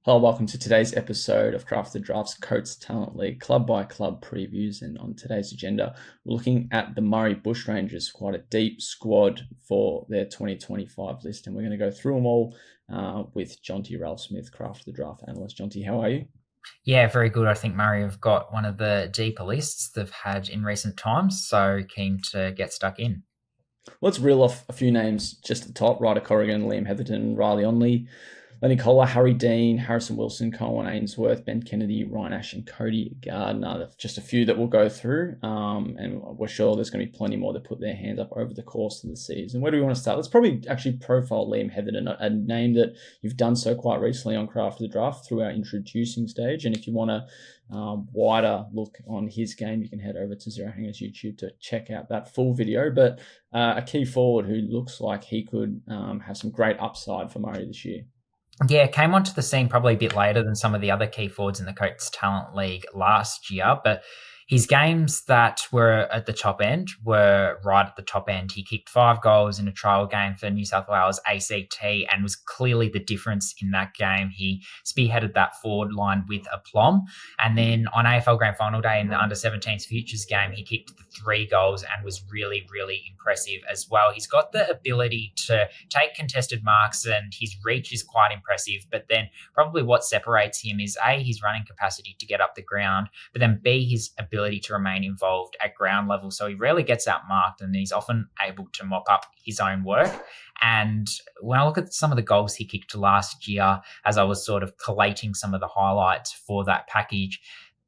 Hello, welcome to today's episode of Craft the Draft's Coates Talent League club by club previews. And on today's agenda, we're looking at the Murray Bushrangers, quite a deep squad for their 2025 list. And we're going to go through them all with Jonty Ralsmith, Craft the Draft analyst. Jonty, how are you? Yeah, very good. I think Murray have got one of the deeper lists they've had in recent times, so keen to get stuck in. Let's reel off a few names just at the top. Ryder Corrigan, Liam Hetherton, Riley Onley, Lenny Kohler, Harry Dean, Harrison Wilson, Colin Ainsworth, Ben Kennedy, Ryan Ash, and Cody Gardner. Just a few that we'll go through, and we're sure there's going to be plenty more that put their hands up over the course of the season. Where do we want to start? Let's probably actually profile Liam Hetherton, a name that you've done so quite recently on Craft of the Draft through our introducing stage. And if you want a wider look on his game, you can head over to Zero Hangers YouTube to check out that full video. But a key forward who looks like he could have some great upside for Murray this year. Yeah, came onto the scene probably a bit later than some of the other key forwards in the Coates Talent League last year, but his games that were at the top end were right at the top end. He kicked 5 goals in a trial game for New South Wales ACT and was clearly the difference in that game. He spearheaded that forward line with aplomb. And then on AFL Grand Final Day in the Under-17s Futures game, he kicked the 3 goals and was really, really impressive as well. He's got the ability to take contested marks and his reach is quite impressive. But then probably what separates him is A, his running capacity to get up the ground, but then B, his ability to remain involved at ground level. So he rarely gets outmarked and he's often able to mop up his own work. And when I look at some of the goals he kicked last year, as I was sort of collating some of the highlights for that package,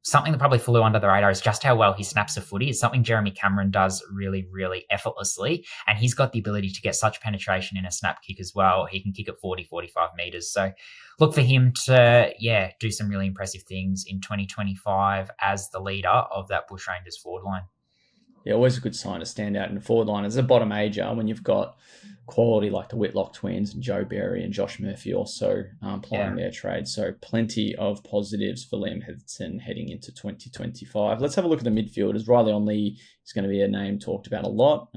something that probably flew under the radar is just how well he snaps a footy. It's something Jeremy Cameron does really, really effortlessly. And he's got the ability to get such penetration in a snap kick as well. He can kick at 40, 45 metres. So look for him to, do some really impressive things in 2025 as the leader of that Bushrangers forward line. Yeah, always a good sign to stand out in the forward line as a bottom ager when you've got quality like the Whitlock twins and Joe Berry and Josh Murphy also plying their trade. So plenty of positives for Liam Hetherton heading into 2025. Let's have a look at the midfielders. Riley Onley is going to be a name talked about a lot.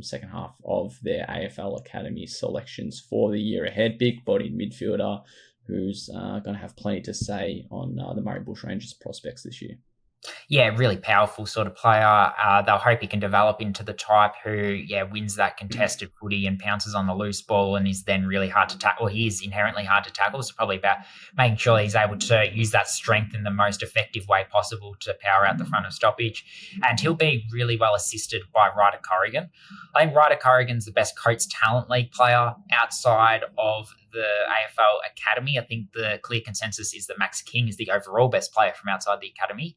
Second half of their AFL Academy selections for the year ahead. Big-bodied midfielder who's going to have plenty to say on the Murray Bushrangers prospects this year. Yeah, really powerful sort of player. They'll hope he can develop into the type who, wins that contested footy and pounces on the loose ball and is then really hard to tackle. He is inherently hard to tackle. So probably about making sure he's able to use that strength in the most effective way possible to power out the front of stoppage. And he'll be really well assisted by Ryder Corrigan. I think Ryder Corrigan's the best Coates Talent League player outside of the AFL Academy. I think the clear consensus is that Max King is the overall best player from outside the academy.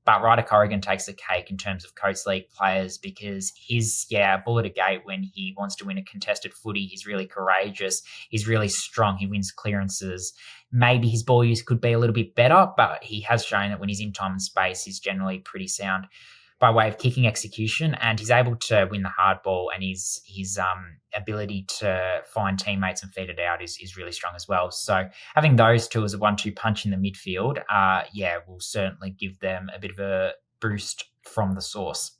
But Ryder Corrigan takes the cake in terms of Coates League players because he's, bullet a gate when he wants to win a contested footy. He's really courageous. He's really strong. He wins clearances. Maybe his ball use could be a little bit better, but he has shown that when he's in time and space, he's generally pretty sound by way of kicking execution, and he's able to win the hard ball, and his ability to find teammates and feed it out is really strong as well. So having those two as a 1-2 punch in the midfield, will certainly give them a bit of a boost from the source.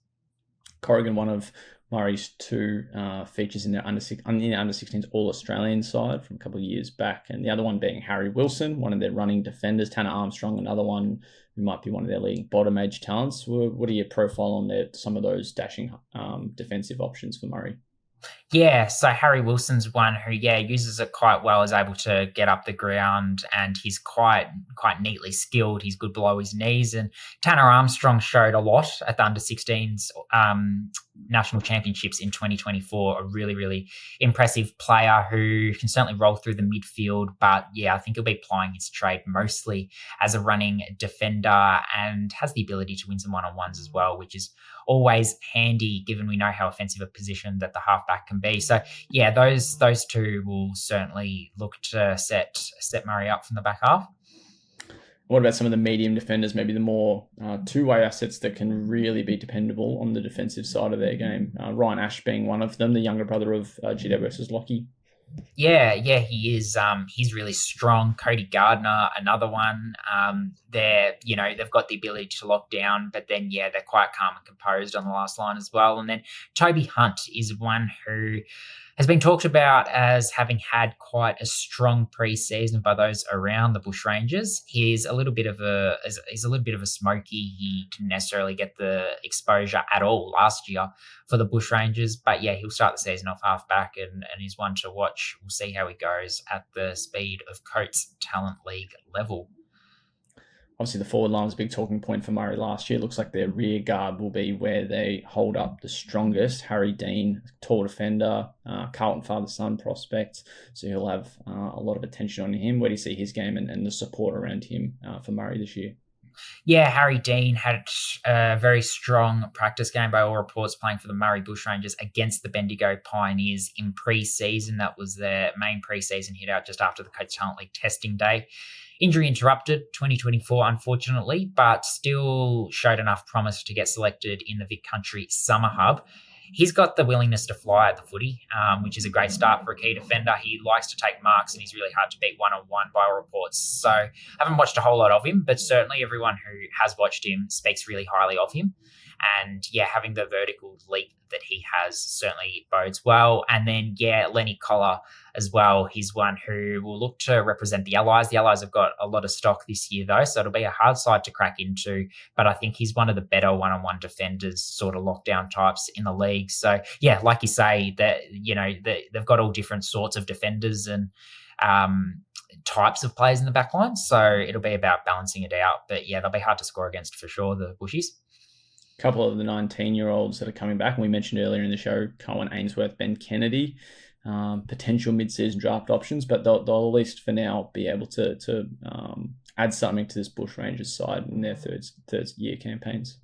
Corrigan, one of Murray's 2 features in the under 16s All-Australian side from a couple of years back, and the other one being Harry Wilson, one of their running defenders, Tanner Armstrong, another one who might be one of their leading bottom age talents. What are your profile on some of those dashing defensive options for Murray? Yeah, so Harry Wilson's one who, uses it quite well, is able to get up the ground, and he's quite neatly skilled. He's good below his knees. And Tanner Armstrong showed a lot at the Under-16s National Championships in 2024, a really, really impressive player who can certainly roll through the midfield. But, I think he'll be plying his trade mostly as a running defender and has the ability to win some one-on-ones as well, which is always handy given we know how offensive a position that the halfback can be. So those two will certainly look to set Murray up from the back half. What about some of the medium defenders, maybe the more two-way assets that can really be dependable on the defensive side of their game? Ryan Ash being one of them, the younger brother of GWS's Lockie. Yeah, he is. He's really strong. Cody Gardner, another one. They've got the ability to lock down, but then, they're quite calm and composed on the last line as well. And then Toby Hunt is one who has been talked about as having had quite a strong pre-season by those around the Bushrangers. He's a little bit of a smoky. He didn't necessarily get the exposure at all last year for the Bushrangers, but yeah, he'll start the season off halfback and he's one to watch. We'll see how he goes at the speed of Coates Talent League level. Obviously, the forward line was a big talking point for Murray last year. Looks like their rear guard will be where they hold up the strongest. Harry Dean, tall defender, Carlton father-son prospect. So he'll have a lot of attention on him. Where do you see his game and the support around him for Murray this year? Yeah, Harry Dean had a very strong practice game by all reports, playing for the Murray Bushrangers against the Bendigo Pioneers in pre-season. That was their main pre-season hit out just after the Coates Talent League testing day. Injury interrupted 2024, unfortunately, but still showed enough promise to get selected in the Vic Country Summer Hub. He's got the willingness to fly at the footy, which is a great start for a key defender. He likes to take marks and he's really hard to beat one-on-one by all reports. So I haven't watched a whole lot of him, but certainly everyone who has watched him speaks really highly of him. And yeah, having the vertical leap that he has certainly bodes well. And then, yeah, Lenny Collar as well. He's one who will look to represent the Allies. The Allies have got a lot of stock this year, though, so it'll be a hard side to crack into. But I think he's one of the better one-on-one defenders, sort of lockdown types in the league. So, yeah, like you say, that they've got all different sorts of defenders and types of players in the back line. So it'll be about balancing it out. But, yeah, they'll be hard to score against for sure, the Bushys. Couple of the 19-year-olds that are coming back, and we mentioned earlier in the show, Cohen Ainsworth, Ben Kennedy, potential mid-season draft options, but they'll at least for now be able to add something to this Bushrangers side in their third year campaigns.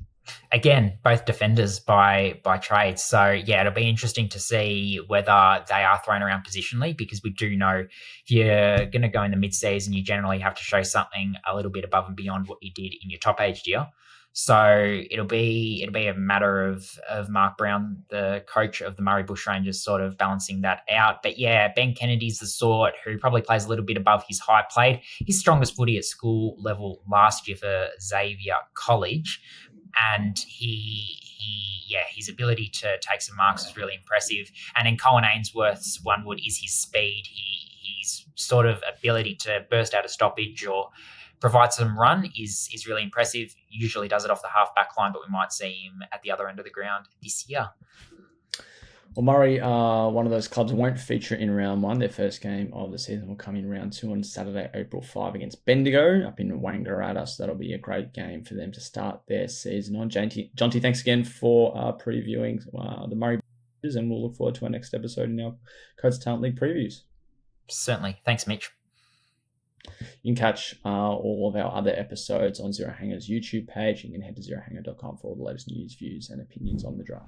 Again, both defenders by trade. So, yeah, it'll be interesting to see whether they are thrown around positionally, because we do know if you're going to go in the mid-season, you generally have to show something a little bit above and beyond what you did in your top-aged year. So it'll be a matter of Mark Brown, the coach of the Murray Bushrangers, sort of balancing that out. But yeah, Ben Kennedy's the sort who probably plays a little bit above his height. Played his strongest footy at school level last year for Xavier College, and his ability to take some marks is really impressive. And then Cohen Ainsworth's is his speed. His sort of ability to burst out a stoppage or provide some run is really impressive. Usually does it off the half-back line, but we might see him at the other end of the ground this year. Well, Murray, one of those clubs won't feature in round one. Their first game of the season will come in round two on Saturday, April 5 against Bendigo up in Wangaratta. So that'll be a great game for them to start their season on. Jonty, thanks again for previewing the Murray Bushes, and we'll look forward to our next episode in our Coates Talent League previews. Certainly. Thanks, Mitch. You can catch all of our other episodes on Zero Hanger's YouTube page. You can head to zerohanger.com for all the latest news, views, and opinions on the draft.